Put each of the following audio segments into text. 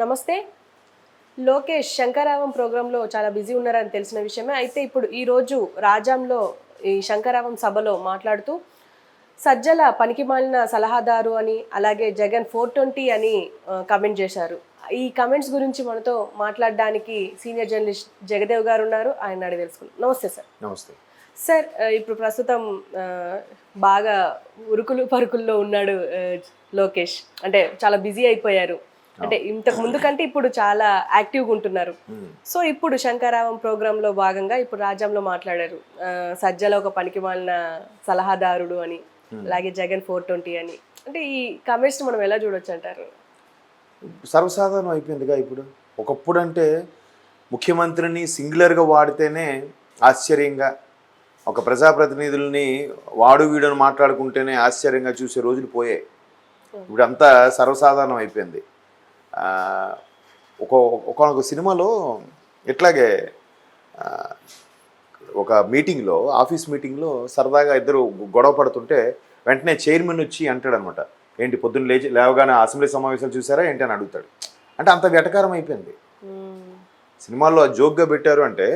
నమస్తే. లోకేష్ శంకరావం ప్రోగ్రాంలో చాలా బిజీ ఉన్నారని తెలిసిన విషయమే. అయితే ఇప్పుడు ఈరోజు రాజాంలో ఈ శంకరావం సభలో మాట్లాడుతూ సజ్జల పనికిమాలిన సలహాదారు అని, అలాగే జగన్ 420 అని కమెంట్ చేశారు. ఈ కమెంట్స్ గురించి మనతో మాట్లాడడానికి సీనియర్ జర్నలిస్ట్ జగదేవ్ గారు ఉన్నారు. ఆయన అడిగి తెలుసుకుందాం. నమస్తే సార్. నమస్తే సార్. ఇప్పుడు ప్రస్తుతం బాగా ఉరుకులు పరుకుల్లో ఉన్నాడు లోకేష్. అంటే చాలా బిజీ అయిపోయారు. అంటే ఇంతకు ముందు కంటే ఇప్పుడు చాలా యాక్టివ్గా ఉంటున్నారు. సో ఇప్పుడు శంకరావం ప్రోగ్రాంలో భాగంగా ఇప్పుడు రాజ్యంలో మాట్లాడారు. సజ్జల ఒక పనికిమాలిన సలహాదారుడు అని, అలాగే జగన్ 420 అని. అంటే ఈ కమెంట్స్ మనం ఎలా చూడొచ్చు అంటారు? సర్వసాధారణం అయిపోయిందిగా ఇప్పుడు. ఒకప్పుడు అంటే ముఖ్యమంత్రిని సింగులర్గా వాడితేనే ఆశ్చర్యంగా, ఒక ప్రజాప్రతినిధుల్ని వాడు వీడని మాట్లాడుకుంటేనే ఆశ్చర్యంగా చూసే రోజులు పోయాయి. ఇప్పుడు అంతా సర్వసాధారణం అయిపోయింది. ఒక సినిమాలో ఇట్లాగే ఒక మీటింగ్లో, ఆఫీస్ మీటింగ్లో సరదాగా ఇద్దరు గొడవ పడుతుంటే వెంటనే చైర్మన్ వచ్చి అంటాడనమాట, ఏంటి పొద్దున్న లేవగానే అసెంబ్లీ సమావేశాలు చూసారా ఏంటి అని అడుగుతాడు. అంటే అంత వెటకారం అయిపోయింది. సినిమాల్లో జోక్గా పెట్టారు అంటే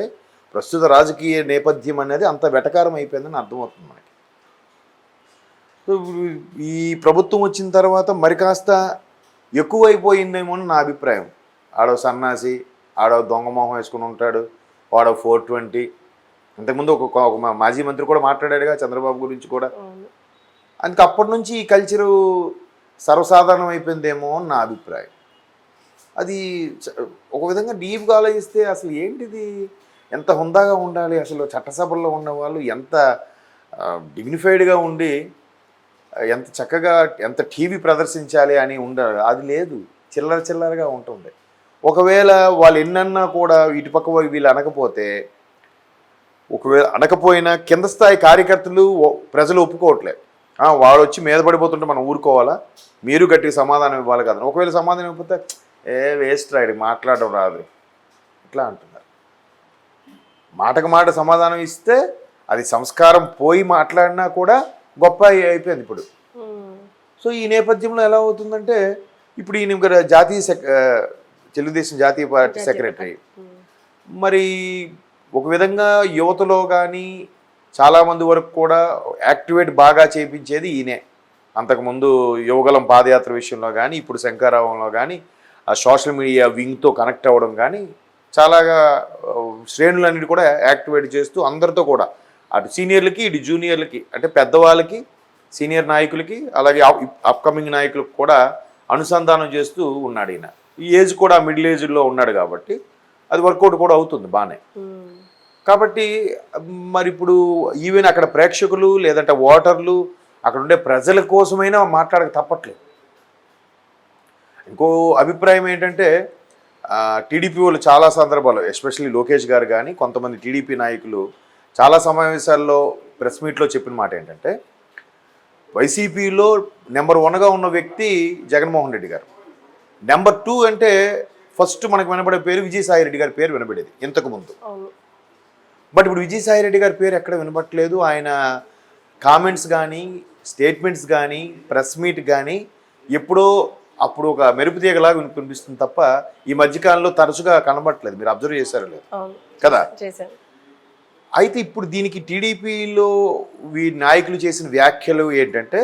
ప్రస్తుత రాజకీయ నేపథ్యం అనేది అంత వెటకారం అయిపోయిందని అర్థమవుతుంది మనకి. ఈ ప్రభుత్వం వచ్చిన తర్వాత మరి కాస్త ఎక్కువైపోయిందేమో అని నా అభిప్రాయం. ఆడో సన్నాసి, ఆడో దొంగ మొహం వేసుకుని ఉంటాడు, వాడో 420. ఇంతకుముందు ఒక మాజీ మంత్రి కూడా మాట్లాడాడుగా చంద్రబాబు గురించి కూడా. అందుకే అప్పటి నుంచి ఈ కల్చరు సర్వసాధారణం అయిపోయిందేమో అని నా అభిప్రాయం. అది ఒక విధంగా డీప్గా ఆలోచిస్తే అసలు ఏంటిది, ఎంత హుందాగా ఉండాలి, అసలు చట్టసభల్లో ఉన్న వాళ్ళు ఎంత డిగ్నిఫైడ్గా ఉండి ఎంత చక్కగా ఎంత టీవీ ప్రదర్శించాలి అని ఉండాలి. అది లేదు, చిల్లరగా ఉంటుంది. ఒకవేళ వాళ్ళు ఎన్నన్నా కూడా ఇటుపక్క వీళ్ళు అనకపోతే, ఒకవేళ అనకపోయినా కింద స్థాయి కార్యకర్తలు ప్రజలు ఒప్పుకోవట్లేదు. వాడు వచ్చి మీద పడిపోతుంటే మనం ఊరుకోవాలా, మీరు గట్టిగా సమాధానం ఇవ్వాలి కదా. ఒకవేళ సమాధానం ఇవ్వకపోతే వేస్ట్ రాయడు, మాట్లాడడం రాదు ఇట్లా అంటున్నారు. మాటకు మాట సమాధానం ఇస్తే అది సంస్కారం పోయి మాట్లాడినా కూడా గొప్ప అయిపోయింది ఇప్పుడు. సో ఈ నేపథ్యంలో ఎలా అవుతుందంటే, ఇప్పుడు ఈయన తెలుగుదేశం జాతీయ పార్టీ సెక్రటరీ. మరి ఒక విధంగా యువతలో కానీ చాలామంది వరకు కూడా యాక్టివేట్ బాగా చేయించేది ఈయనే. అంతకుముందు యువగలం పాదయాత్ర విషయంలో కానీ, ఇప్పుడు శంకరావంలో కానీ, ఆ సోషల్ మీడియా వింగ్తో కనెక్ట్ అవ్వడం కానీ చాలాగా శ్రేణులన్నిటి కూడా యాక్టివేట్ చేస్తూ అందరితో కూడా, అటు సీనియర్లకి ఇటు జూనియర్లకి, అంటే పెద్దవాళ్ళకి, సీనియర్ నాయకులకి, అలాగే అప్కమింగ్ నాయకులకు కూడా అనుసంధానం చేస్తూ ఉన్నాడు ఈయన. ఈ ఏజ్ కూడా మిడిల్ ఏజ్లో ఉన్నాడు కాబట్టి అది వర్కౌట్ కూడా అవుతుంది బాగానే. కాబట్టి మరి ఇప్పుడు ఈవెన్ అక్కడ ప్రేక్షకులు లేదంటే ఓటర్లు, అక్కడ ఉండే ప్రజల కోసమైనా మాట్లాడక తప్పట్లేదు. ఇంకో అభిప్రాయం ఏంటంటే, టీడీపీ వాళ్ళు చాలా సందర్భాలు, ఎస్పెషల్లీ లోకేష్ గారు కానీ కొంతమంది టీడీపీ నాయకులు చాలా సమావేశాల్లో ప్రెస్ మీట్లో చెప్పిన మాట ఏంటంటే, వైసీపీలో నెంబర్ 1గా ఉన్న వ్యక్తి జగన్మోహన్ రెడ్డి గారు. నెంబర్ 2 అంటే ఫస్ట్ మనకు వినబడే పేరు విజయసాయి రెడ్డి గారి పేరు వినబడేది ఇంతకుముందు. బట్ ఇప్పుడు విజయసాయి రెడ్డి గారి పేరు ఎక్కడ వినబట్టలేదు. ఆయన కామెంట్స్ కానీ, స్టేట్మెంట్స్ కానీ, ప్రెస్ మీట్ కానీ ఎప్పుడో అప్పుడు ఒక మెరుపు తీగలాగా వినిపిస్తుంది తప్ప ఈ మధ్యకాలంలో తరచుగా కనబట్టలేదు. మీరు అబ్జర్వ్ చేశారో లేదు కదా. అయితే ఇప్పుడు దీనికి టీడీపీలో నాయకులు చేసిన వ్యాఖ్యలు ఏంటంటే,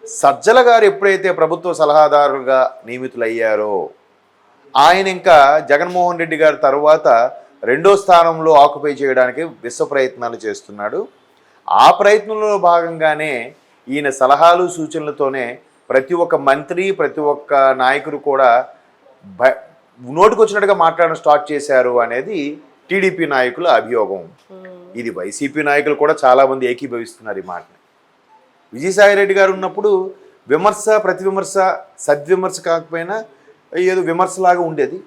సజ్జల గారు ఎప్పుడైతే ప్రభుత్వ సలహాదారులుగా నియమితులయ్యారో ఆయన ఇంకా జగన్మోహన్ రెడ్డి గారి తర్వాత 2వ స్థానంలో ఆక్యుపై చేయడానికి విశ్వ ప్రయత్నాలు చేస్తున్నాడు. ఆ ప్రయత్నంలో భాగంగానే ఈయన సలహాలు సూచనలతోనే ప్రతి ఒక్క మంత్రి, ప్రతి ఒక్క నాయకుడు కూడా నోటికొచ్చినట్టుగా మాట్లాడడం స్టార్ట్ చేశారు అనేది టీడీపీ నాయకుల అభియోగం. ఇది వైసీపీ నాయకులు కూడా చాలామంది ఏకీభవిస్తున్నారు ఈ మాటని. విజయసాయి రెడ్డి గారు ఉన్నప్పుడు విమర్శ, ప్రతి విమర్శ, సద్విమర్శ కాకపోయినా ఏదో విమర్శలాగా ఉండేది.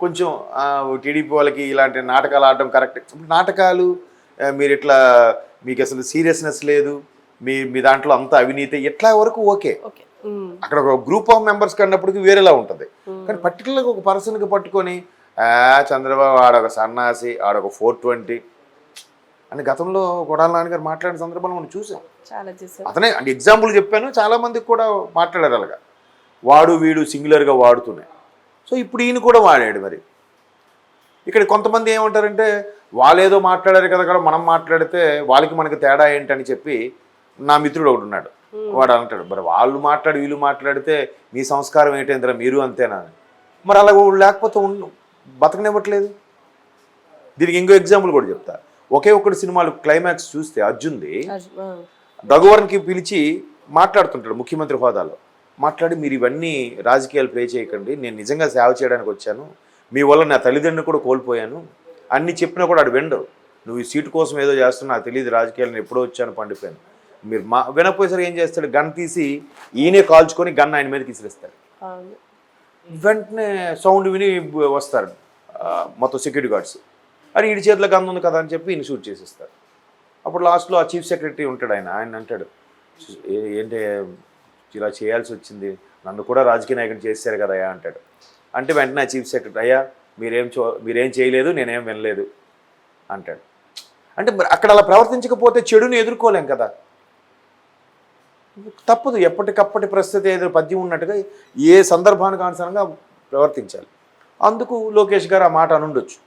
కొంచెం టీడీపీ వాళ్ళకి ఇలాంటి నాటకాలు ఆడడం కరెక్ట్. నాటకాలు మీరు ఇట్లా, మీకు అసలు సీరియస్నెస్ లేదు, మీ దాంట్లో అంత అవినీతి, ఇట్లా వరకు ఓకే. అక్కడ ఒక గ్రూప్ ఆఫ్ మెంబర్స్ కన్నప్పటికీ వేరేలా ఉంటుంది. కానీ పర్టికులర్గా ఒక పర్సన్కి పట్టుకొని చంద్రబాబు ఆడొక సన్నాసి, ఆడొక 420 అని గతంలో కొడాల నాన్నగారు మాట్లాడిన సందర్భాలు మనం చూసాం. అతనే అంటే ఎగ్జాంపుల్ చెప్పాను, చాలామందికి కూడా మాట్లాడారు అలాగా. వాడు వీడు సింగులర్గా వాడుతున్నాయి. సో ఇప్పుడు ఈయన కూడా వాడాడు. మరి ఇక్కడ కొంతమంది ఏమంటారంటే వాళ్ళేదో మాట్లాడారు కదా కూడా మనం మాట్లాడితే వాళ్ళకి మనకి తేడా ఏంటని చెప్పి నా మిత్రుడు ఒకడు ఉన్నాడు. వాడు అంటాడు మరి వాళ్ళు మాట్లాడి వీళ్ళు మాట్లాడితే మీ సంస్కారం ఏంటంటారా మీరు అంతేనా అని. మరి అలా లేకపోతే బతకనివ్వట్లేదు. దీనికి ఇంకో ఎగ్జాంపుల్ కూడా చెప్తా. ఒకే ఒక్కటి సినిమాలు క్లైమాక్స్ చూస్తే అర్జున్ది రఘువరన్కి పిలిచి మాట్లాడుతుంటాడు ముఖ్యమంత్రి హోదాలో. మాట్లాడి మీరు ఇవన్నీ రాజకీయాలు ప్లే చేయకండి, నేను నిజంగా సేవ చేయడానికి వచ్చాను, మీ వల్ల నా తల్లిదండ్రులు కూడా కోల్పోయాను అన్ని చెప్పినా కూడా ఆడు వినరు. నువ్వు ఈ సీటు కోసం ఏదో చేస్తున్నా నాకు తెలియదు, రాజకీయాలను ఎప్పుడో వచ్చాను పండిపోయాను. మీరు వినపోయేసరికి ఏం చేస్తాడు, గన్ తీసి ఈయనే కాల్చుకొని గన్ ఆయన మీదకి విసిరిస్తాడు. వెంటనే సౌండ్ విని వస్తారు మొత్తం సెక్యూరిటీ గార్డ్స్. అని ఈడి చేతిలో గన్ ఉంది కదా అని చెప్పి ఈయన షూట్ చేసేస్తారు. అప్పుడు లాస్ట్లో ఆ చీఫ్ సెక్రటరీ ఉంటాడు, ఆయన అంటాడు ఏంటి ఇలా చేయాల్సి వచ్చింది, నన్ను కూడా రాజకీయ నాయకుడు చేశారు కదా అయ్యా అంటాడు. అంటే వెంటనే ఆ చీఫ్ సెక్రటరీ అయ్యా మీరేం చేయలేదు, నేనేం వినలేదు అంటాడు. అంటే అక్కడ అలా ప్రవర్తించకపోతే చెడుని ఎదుర్కోలేం కదా, తప్పదు. ఎప్పటికప్పటి పరిస్థితి ఏదో పద్యం ఉన్నట్టుగా ఏ సందర్భానికి అనుసారంగా ప్రవర్తించాలి. అందుకు లోకేష్ గారు ఆ మాట అనుండొచ్చు.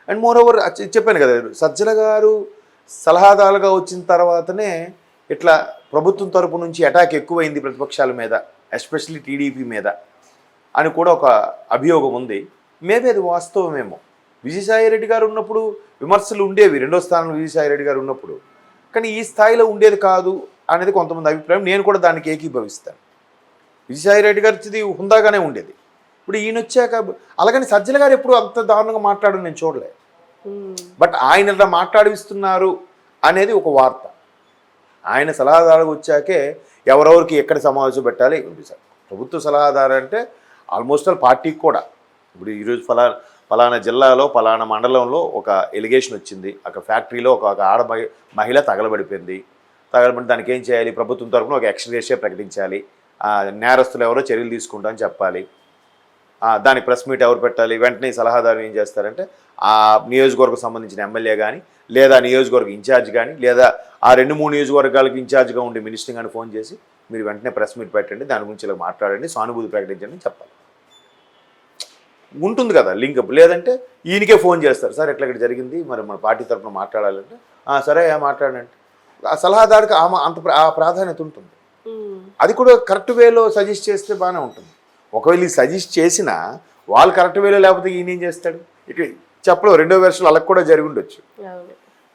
అండ్ మోర్ ఓవర్ చెప్పాను కదా, సజ్జల గారు సలహాదారులుగా వచ్చిన తర్వాతనే ఇట్లా ప్రభుత్వం తరపు నుంచి అటాక్ ఎక్కువైంది ప్రతిపక్షాల మీద, ఎస్పెషల్లీ టీడీపీ మీద అని కూడా ఒక అభియోగం ఉంది. మేబీ అది వాస్తవమేమో. విజయసాయిరెడ్డి గారు ఉన్నప్పుడు విమర్శలు ఉండేవి, రెండో స్థానంలో విజయసాయిరెడ్డి గారు ఉన్నప్పుడు, కానీ ఈ స్థాయిలో ఉండేది కాదు అనేది కొంతమంది అభిప్రాయం. నేను కూడా దానికి ఏకీభవిస్తాను. విజయసాయిరెడ్డి గారిది హుందాగానే ఉండేది. ఇప్పుడు ఈయన వచ్చాక అలాగని సజ్జల గారు ఎప్పుడు అంత దారుణంగా మాట్లాడడం నేను చూడలే. బట్ ఆయన ఇలా మాట్లాడిస్తున్నారు అనేది ఒక వార్త. ఆయన సలహాదారుగా వచ్చాకే ఎవరెవరికి ఎక్కడ సమావేశం పెట్టాలి. ప్రభుత్వ సలహాదారు అంటే ఆల్మోస్ట్ ఆల్ పార్టీకి కూడా. ఇప్పుడు ఈరోజు ఫలానా జిల్లాలో ఫలానా మండలంలో ఒక ఎలిగేషన్ వచ్చింది, అక్కడ ఫ్యాక్టరీలో ఒక ఆడ మహిళ తగలబడిపోయింది. దానికి ఏం చేయాలి, ప్రభుత్వం తరఫున ఒక ఎక్స్గ్రేషియా ప్రకటించాలి, నేరస్తులు ఎవరో చర్యలు తీసుకుంటా అని చెప్పాలి, దానికి ప్రెస్ మీట్ ఎవరు పెట్టాలి. వెంటనే సలహాదారు ఏం చేస్తారంటే ఆ నియోజకవర్గం సంబంధించిన ఎమ్మెల్యే కానీ, లేదా నియోజకవర్గ ఇన్ఛార్జ్ కానీ, లేదా ఆ 2-3 నియోజకవర్గాలకు ఇన్ఛార్జ్గా ఉండే మినిస్టర్ కానీ ఫోన్ చేసి మీరు వెంటనే ప్రెస్ మీట్ పెట్టండి, దాని గురించి ఇలా మాట్లాడండి, సానుభూతి ప్రకటించండి అని చెప్పాలి. ఉంటుంది కదా లింకప్. లేదంటే ఈయనకే ఫోన్ చేస్తారు, సార్ ఎట్లా ఇక్కడ జరిగింది, మరి మన పార్టీ తరఫున మాట్లాడాలంటే సరే మాట్లాడండి. ఆ సలహాదారుకి ఆ ప్రాధాన్యత ఉంటుంది. అది కూడా కరెక్ట్ వేలో సజెస్ట్ చేస్తే బాగానే ఉంటుంది. ఒకవేళ ఈ సజెస్ట్ చేసినా వాళ్ళు కరెక్ట్ వేలో లేకపోతే ఈయన ఏం చేస్తాడు, ఇక్కడ చెప్పలేవు. రెండో వెర్షన్లు అలా కూడా జరిగి ఉండొచ్చు.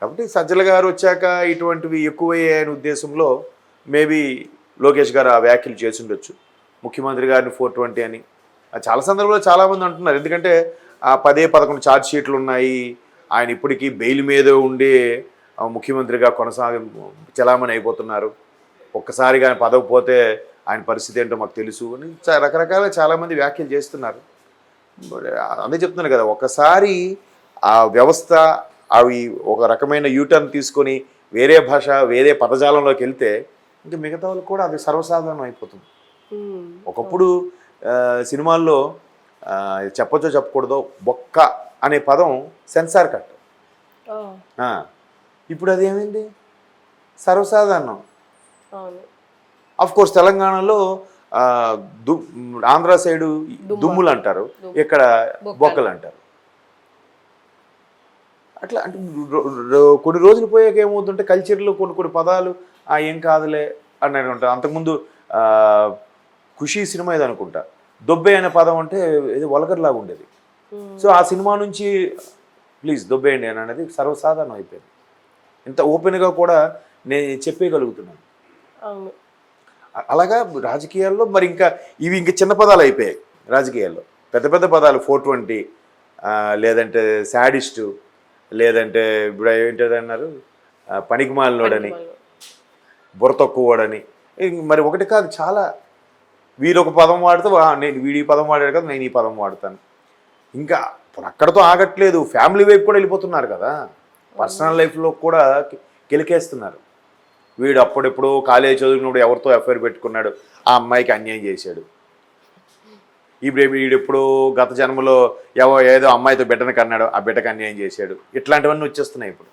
కాబట్టి సజ్జల గారు వచ్చాక ఇటువంటివి ఎక్కువయ్యాయనే ఉద్దేశంలో మేబీ లోకేష్ గారు ఆ వ్యాఖ్యలు చేసి ఉండొచ్చు. ముఖ్యమంత్రి గారిని 420 అని చాలా సందర్భంలో చాలామంది అంటున్నారు. ఎందుకంటే 10-11 ఛార్జ్ షీట్లు ఉన్నాయి, ఆయన ఇప్పటికీ బెయిల్ మీద ఉండే ముఖ్యమంత్రిగా చలామణి అయిపోతున్నారు, ఒక్కసారిగా ఆయన పదవి పోతే ఆయన పరిస్థితి ఏంటో మాకు తెలుసు అని రకరకాల చాలామంది వ్యాఖ్యలు చేస్తున్నారు. అదే చెప్తున్నాను కదా, ఒకసారి ఆ వ్యవస్థ అవి ఒక రకమైన యూటర్న్ తీసుకొని వేరే భాష వేరే పదజాలంలోకి వెళ్తే ఇంకా మిగతా వాళ్ళకి కూడా అది సర్వసాధారణం అయిపోతుంది. ఒకప్పుడు సినిమాల్లో చెప్పొచ్చో చెప్పకూడదో బొక్క అనే పదం సెన్సార్ కట్. ఇప్పుడు అదేమైంది సర్వసాధారణం. అఫ్ కోర్స్ తెలంగాణలో ఆంధ్ర సైడు దుమ్ములు అంటారు, ఇక్కడ బొక్కలు అంటారు. అట్లా అంటే కొన్ని రోజులు పోయాక ఏమవుతుంటే కల్చర్లో కొన్ని పదాలు ఏం కాదులే అన్నట్టు ఉంటారు. అంతకుముందు ఖుషీ సినిమా ఇది అనుకుంటా, దొబ్బే అనే పదం అంటే ఏదో వల్గర్లాగా ఉండేది. సో ఆ సినిమా నుంచి ప్లీజ్ దొబ్బేయండి అని అనేది సర్వసాధారణం అయిపోయింది. ఇంత ఓపెన్గా కూడా నేను చెప్పేయగలుగుతున్నాను. అలాగా రాజకీయాల్లో మరి ఇంకా ఇవి ఇంకా చిన్న పదాలు అయిపోయాయి. రాజకీయాల్లో పెద్ద పెద్ద పదాలు 420, లేదంటే శాడిస్టు, లేదంటే ఇప్పుడు ఏంటది అన్నారు పనికిమాలినోడని, బుర్ర తక్కువడని. మరి ఒకటి కాదు చాలా. వీరు ఒక పదం వాడితే నేను వీడి పదం వాడాడు కదా నేను ఈ పదం వాడతాను. ఇంకా అక్కడతో ఆగట్లేదు, ఫ్యామిలీ వైపు కూడా వెళ్ళిపోతున్నారు కదా, పర్సనల్ లైఫ్లో కూడా కెలికేస్తున్నారు. వీడు అప్పుడెప్పుడు కాలేజ్ చదువుకున్నప్పుడు ఎవరితో ఎఫ్ఐఆర్ పెట్టుకున్నాడు, ఆ అమ్మాయికి అన్యాయం చేశాడు. వీడెప్పుడు గత జన్మలో ఏదో అమ్మాయితో బిడ్డను కన్నాడు, ఆ బిడ్డకు అన్యాయం చేశాడు. ఇట్లాంటివన్నీ వచ్చేస్తున్నాయి ఇప్పుడు.